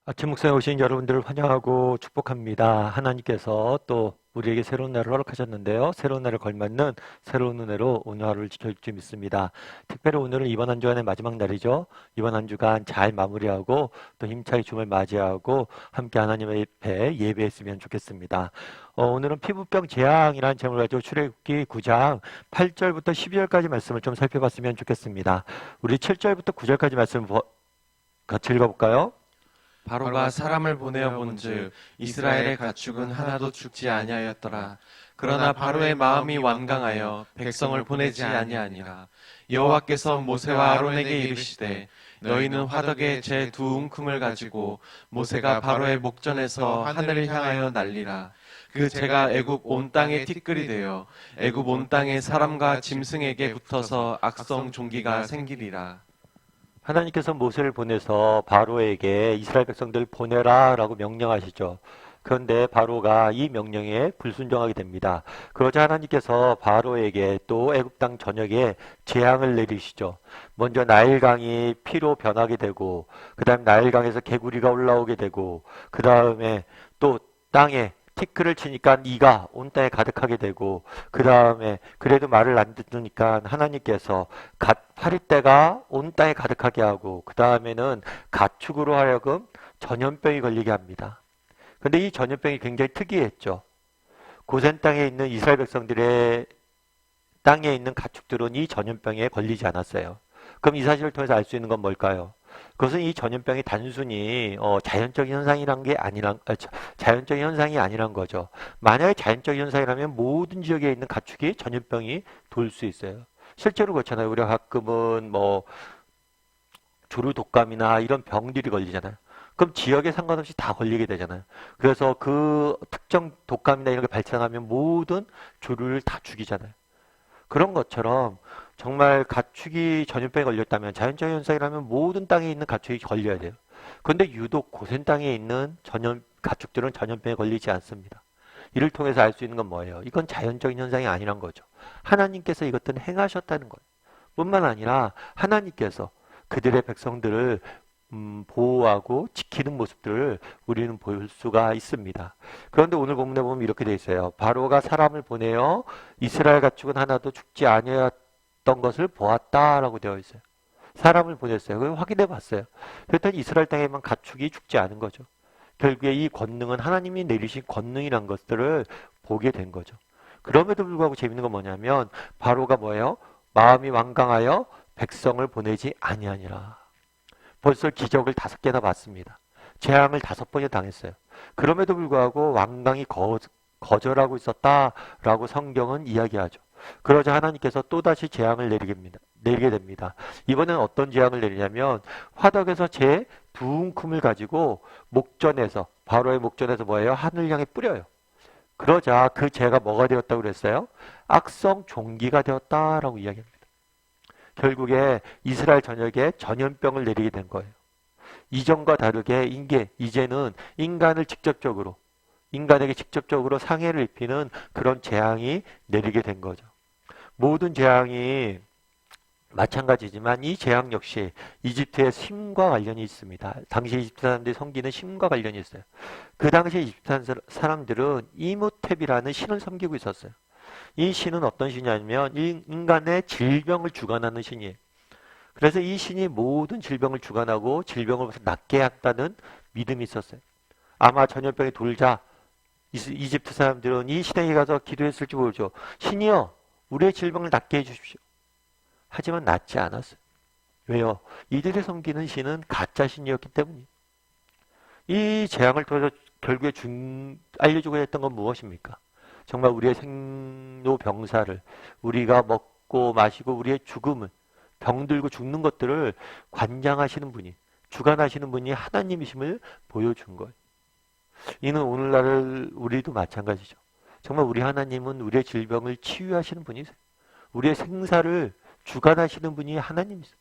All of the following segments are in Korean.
아침 묵상에 오신 여러분들을 환영하고 축복합니다. 하나님께서 또 우리에게 새로운 날을 허락하셨는데요. 새로운 날을 걸맞는 새로운 은혜로 오늘 하루를 지켜줄 줄 믿습니다. 특별히 오늘은 이번 한 주간의 마지막 날이죠. 이번 한 주간 잘 마무리하고 또 힘차게 주말 맞이하고 함께 하나님의 앞에 예배했으면 좋겠습니다. 오늘은 피부병 재앙이라는 제목을 가지고 출애굽기 9장 8절부터 12절까지 말씀을 좀 살펴봤으면 좋겠습니다. 우리 7절부터 9절까지 말씀 같이 읽어볼까요? 바로가 사람을 보내어 본즉 이스라엘의 가축은 하나도 죽지 아니하였더라. 그러나 바로의 마음이 완강하여 백성을 보내지 아니하니라. 여호와께서 모세와 아론에게 이르시되 너희는 화덕에 제 두 움큼을 가지고 모세가 바로의 목전에서 하늘을 향하여 날리라. 그 재가 애굽 온 땅에 티끌이 되어 애굽 온 땅의 사람과 짐승에게 붙어서 악성 종기가 생기리라. 하나님께서 모세를 보내서 바로에게 이스라엘 백성들을 보내라 라고 명령하시죠. 그런데 바로가 이 명령에 불순종하게 됩니다. 그러자 하나님께서 바로에게 또 애굽 땅 전역에 재앙을 내리시죠. 먼저 나일강이 피로 변하게 되고 그 다음에 나일강에서 개구리가 올라오게 되고 그 다음에 또 땅에 티끌을 치니까 이가 온 땅에 가득하게 되고 그 다음에 그래도 말을 안 듣으니까 하나님께서 파리떼가 온 땅에 가득하게 하고 그 다음에는 가축으로 하여금 전염병이 걸리게 합니다. 근데 이 전염병이 굉장히 특이했죠. 고센 땅에 있는 이스라엘 백성들의 땅에 있는 가축들은 이 전염병에 걸리지 않았어요. 그럼 이 사실을 통해서 알 수 있는 건 뭘까요? 그것은 이 전염병이 단순히 자연적인 현상이란 게 아니란 자연적인 현상이 아니란 거죠. 만약에 자연적인 현상이라면 모든 지역에 있는 가축이 전염병이 돌 수 있어요. 실제로 그렇잖아요. 우리가 가끔은 뭐 조류 독감이나 이런 병들이 걸리잖아요. 그럼 지역에 상관없이 다 걸리게 되잖아요. 그래서 그 특정 독감이나 이런 게 발생하면 모든 조류를 다 죽이잖아요. 그런 것처럼 정말 가축이 전염병에 걸렸다면 자연적 현상이라면 모든 땅에 있는 가축이 걸려야 돼요. 그런데 유독 고센 땅에 있는 가축들은 전염병에 걸리지 않습니다. 이를 통해서 알 수 있는 건 뭐예요? 이건 자연적인 현상이 아니란 거죠. 하나님께서 이것들은 행하셨다는 거예요. 뿐만 아니라 하나님께서 그들의 백성들을 보호하고 지키는 모습들을 우리는 볼 수가 있습니다. 그런데 오늘 본문에 보면 이렇게 돼 있어요. 바로가 사람을 보내어 이스라엘 가축은 하나도 죽지 아니하였던 것을 보았다라고 되어 있어요. 사람을 보냈어요. 그걸 확인해 봤어요. 그랬더니 이스라엘 땅에만 가축이 죽지 않은 거죠. 결국에 이 권능은 하나님이 내리신 권능이란 것들을 보게 된 거죠. 그럼에도 불구하고 재밌는 건 뭐냐면 바로가 뭐예요? 마음이 완강하여 백성을 보내지 아니하니라. 벌써 기적을 5개나 봤습니다. 재앙을 5번이나 당했어요. 그럼에도 불구하고 완강히 거절하고 있었다라고 성경은 이야기하죠. 그러자 하나님께서 또다시 재앙을 내리게 됩니다. 이번엔 어떤 재앙을 내리냐면 화덕에서 재 두 움큼을 가지고 바로의 목전에서 뭐예요? 하늘 향해 뿌려요. 그러자 그 재가 뭐가 되었다고 그랬어요? 악성 종기가 되었다라고 이야기합니다. 결국에 이스라엘 전역에 전염병을 내리게 된 거예요. 이전과 다르게 이제는 인간에게 직접적으로 상해를 입히는 그런 재앙이 내리게 된 거죠. 모든 재앙이 마찬가지지만 이 재앙 역시 이집트의 신과 관련이 있습니다. 당시 이집트 사람들이 섬기는 신과 관련이 있어요. 그 당시 이집트 사람들은 이무텝이라는 신을 섬기고 있었어요. 이 신은 어떤 신이냐면 인간의 질병을 주관하는 신이에요. 그래서 이 신이 모든 질병을 주관하고 질병을 낫게 한다는 믿음이 있었어요. 아마 전염병이 돌자 이집트 사람들은 이 신에게 가서 기도했을지 모르죠. 신이여, 우리의 질병을 낫게 해주십시오. 하지만 낫지 않았어요. 왜요? 이들이 섬기는 신은 가짜 신이었기 때문이에요. 이 재앙을 통해서 결국에 알려주고 했던 건 무엇입니까? 정말 우리의 생로병사를 우리가 먹고 마시고 우리의 죽음을 병들고 죽는 것들을 관장하시는 분이 주관하시는 분이 하나님이심을 보여준 거예요. 이는 오늘날 우리도 마찬가지죠. 정말 우리 하나님은 우리의 질병을 치유하시는 분이세요. 우리의 생사를 주관하시는 분이 하나님이세요.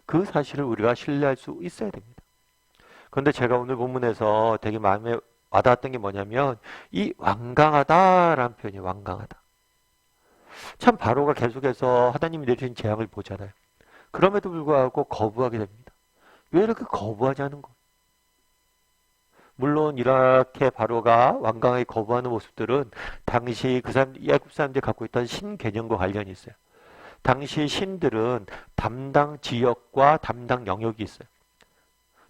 그 사실을 우리가 신뢰할 수 있어야 됩니다. 그런데 제가 오늘 본문에서 되게 마음에 와닿았던 게 뭐냐면 이 완강하다라는 표현이 완강하다. 참 바로가 계속해서 하나님이 내리신 재앙을 보잖아요. 그럼에도 불구하고 거부하게 됩니다. 왜 이렇게 거부하지 않은 거? 물론 이렇게 바로가 완강하게 거부하는 모습들은 당시 그 사람, 애굽 사람들이 갖고 있던 신 개념과 관련이 있어요. 당시 신들은 담당 지역과 담당 영역이 있어요.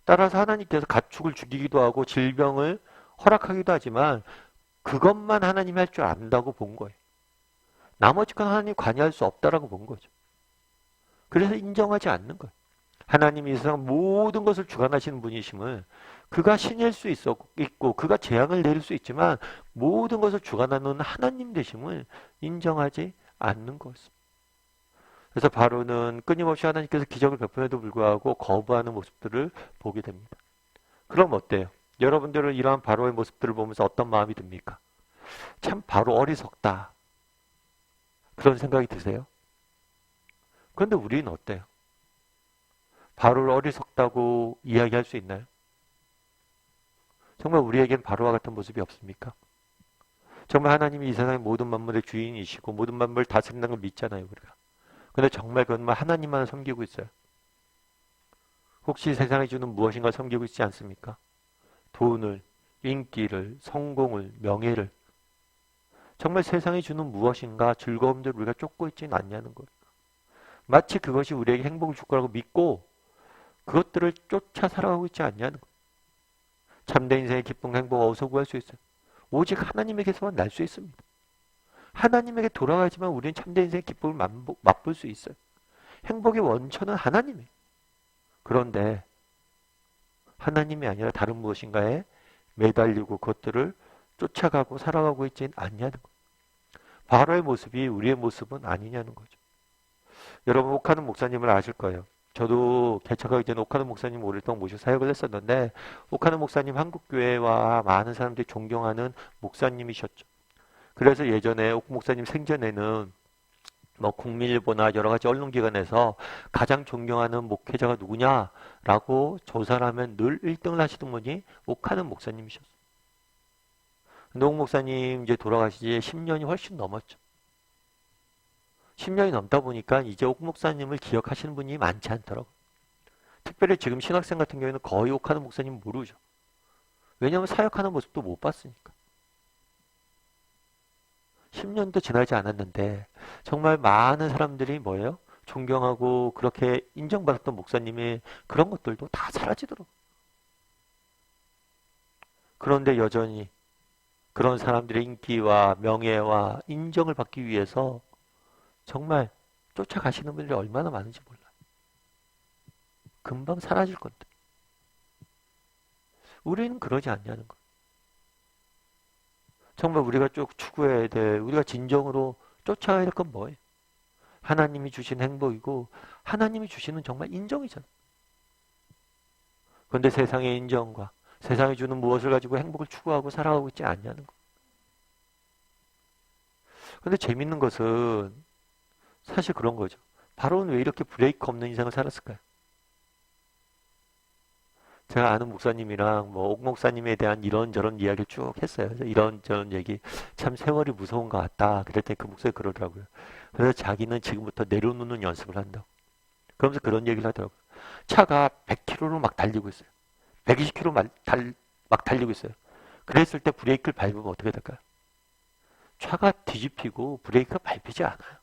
따라서 하나님께서 가축을 죽이기도 하고 질병을 허락하기도 하지만 그것만 하나님이 할 줄 안다고 본 거예요. 나머지 건 하나님이 관여할 수 없다라고 본 거죠. 그래서 인정하지 않는 거예요. 하나님이 이 세상 모든 것을 주관하시는 분이심을 그가 신일 수 있고 그가 재앙을 내릴 수 있지만 모든 것을 주관하는 하나님 되심을 인정하지 않는 것입니다. 그래서 바로는 끊임없이 하나님께서 기적을 베풀에도 불구하고 거부하는 모습들을 보게 됩니다. 그럼 어때요? 여러분들은 이러한 바로의 모습들을 보면서 어떤 마음이 듭니까? 참 바로 어리석다. 그런 생각이 드세요? 그런데 우리는 어때요? 바로를 어리석다고 이야기할 수 있나요? 정말 우리에겐 바로와 같은 모습이 없습니까? 정말 하나님이 이 세상의 모든 만물의 주인이시고 모든 만물을 다스린다는 걸 믿잖아요, 우리가. 근데 정말 그것만 하나님만 섬기고 있어요. 혹시 세상에 주는 무엇인가 섬기고 있지 않습니까? 돈을, 인기를, 성공을, 명예를. 정말 세상에 주는 무엇인가 즐거움들을 우리가 쫓고 있지는 않냐는 거예요. 마치 그것이 우리에게 행복을 줄 거라고 믿고 그것들을 쫓아 살아가고 있지 않냐는 거예요. 참된 인생의 기쁨, 행복 어디서 구할 수 있어요? 오직 하나님에게서만 날 수 있습니다. 하나님에게 돌아가지만 우리는 참된 인생의 기쁨을 맛볼 수 있어요. 행복의 원천은 하나님이에요. 그런데 하나님이 아니라 다른 무엇인가에 매달리고 그것들을 쫓아가고 살아가고 있지는 않냐는 거예요. 바로의 모습이 우리의 모습은 아니냐는 거죠. 여러분 옥하는 목사님을 아실 거예요. 저도 개척하기 전에 옥하는 목사님 오랫동안 모시고 사역을 했었는데 옥하는 목사님 한국교회와 많은 사람들이 존경하는 목사님이셨죠. 그래서 예전에 옥 목사님 생전에는 뭐 국민일보나 여러 가지 언론기관에서 가장 존경하는 목회자가 누구냐라고 조사를 하면 늘 1등을 하시던 분이 옥하는 목사님이셨어요. 근데 옥 목사님 이제 돌아가신 지 10년이 훨씬 넘었죠. 10년이 넘다 보니까 이제 옥 목사님을 기억하시는 분이 많지 않더라고요. 특별히 지금 신학생 같은 경우에는 거의 옥하는 목사님 모르죠. 왜냐하면 사역하는 모습도 못 봤으니까. 10년도 지나지 않았는데 정말 많은 사람들이 뭐예요? 존경하고 그렇게 인정받았던 목사님의 그런 것들도 다 사라지더라고요. 그런데 여전히 그런 사람들의 인기와 명예와 인정을 받기 위해서 정말 쫓아가시는 분들이 얼마나 많은지 몰라요. 금방 사라질 건데. 우리는 그러지 않냐는 거예요. 정말 우리가 쭉 추구해야 돼. 우리가 진정으로 쫓아야 될 건 뭐예요? 하나님이 주신 행복이고 하나님이 주시는 정말 인정이잖아요. 그런데 세상의 인정과 세상이 주는 무엇을 가지고 행복을 추구하고 살아가고 있지 않냐는 거예요. 그런데 재밌는 것은 사실 그런 거죠. 바로는 왜 이렇게 브레이크 없는 인생을 살았을까요? 제가 아는 목사님이랑 뭐 옥 목사님에 대한 이런저런 이야기를 쭉 했어요. 이런저런 얘기 참 세월이 무서운 것 같다. 그랬더니 그 목사님이 그러더라고요. 그래서 자기는 지금부터 내려놓는 연습을 한다고. 그러면서 그런 얘기를 하더라고요. 차가 100km로 막 달리고 있어요. 120km 막 달리고 있어요. 그랬을 때 브레이크를 밟으면 어떻게 될까요? 차가 뒤집히고 브레이크가 밟히지 않아요.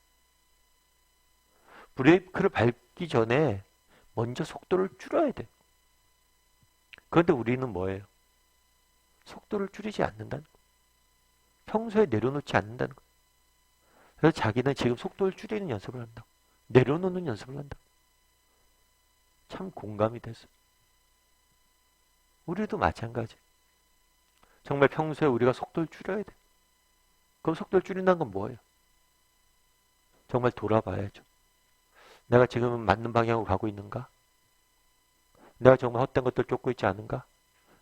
브레이크를 밟기 전에 먼저 속도를 줄여야 돼요. 그런데 우리는 뭐예요? 속도를 줄이지 않는다는 거예요. 평소에 내려놓지 않는다는 거예요. 그래서 자기는 지금 속도를 줄이는 연습을 한다고. 내려놓는 연습을 한다고. 참 공감이 됐어요. 우리도 마찬가지. 정말 평소에 우리가 속도를 줄여야 돼. 그럼 속도를 줄인다는 건 뭐예요? 정말 돌아봐야죠. 내가 지금 맞는 방향으로 가고 있는가? 내가 정말 헛된 것들 쫓고 있지 않은가?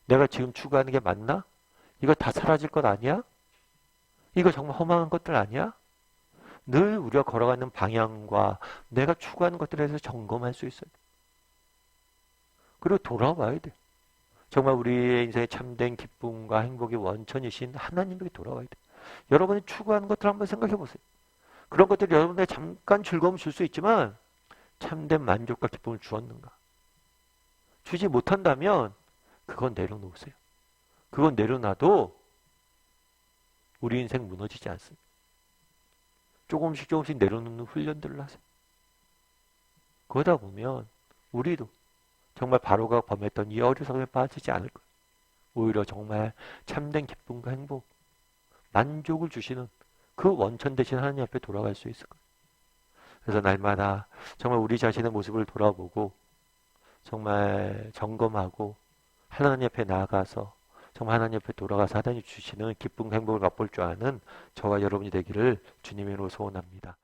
내가 지금 추구하는 게 맞나? 이거 다 사라질 것 아니야? 이거 정말 허망한 것들 아니야? 늘 우리가 걸어가는 방향과 내가 추구하는 것들에 대해서 점검할 수 있어요. 그리고 돌아와야 돼. 정말 우리의 인생의 참된 기쁨과 행복의 원천이신 하나님에게 돌아와야 돼. 여러분이 추구하는 것들 한번 생각해 보세요. 그런 것들이 여러분에게 잠깐 즐거움을 줄 수 있지만 참된 만족과 기쁨을 주었는가? 주지 못한다면 그건 내려놓으세요. 그건 내려놔도 우리 인생 무너지지 않습니다. 조금씩 조금씩 내려놓는 훈련들을 하세요. 그러다 보면 우리도 정말 바로가 범했던 이 어리석음에 빠지지 않을 거예요. 오히려 정말 참된 기쁨과 행복, 만족을 주시는 그 원천 되신 하나님 앞에 돌아갈 수 있을 거예요. 그래서 날마다 정말 우리 자신의 모습을 돌아보고 정말 점검하고 하나님 앞에 나아가서 정말 하나님 앞에 돌아가서 하나님 주시는 기쁨과 행복을 맛볼 줄 아는 저와 여러분이 되기를 주님의 이름으로 소원합니다.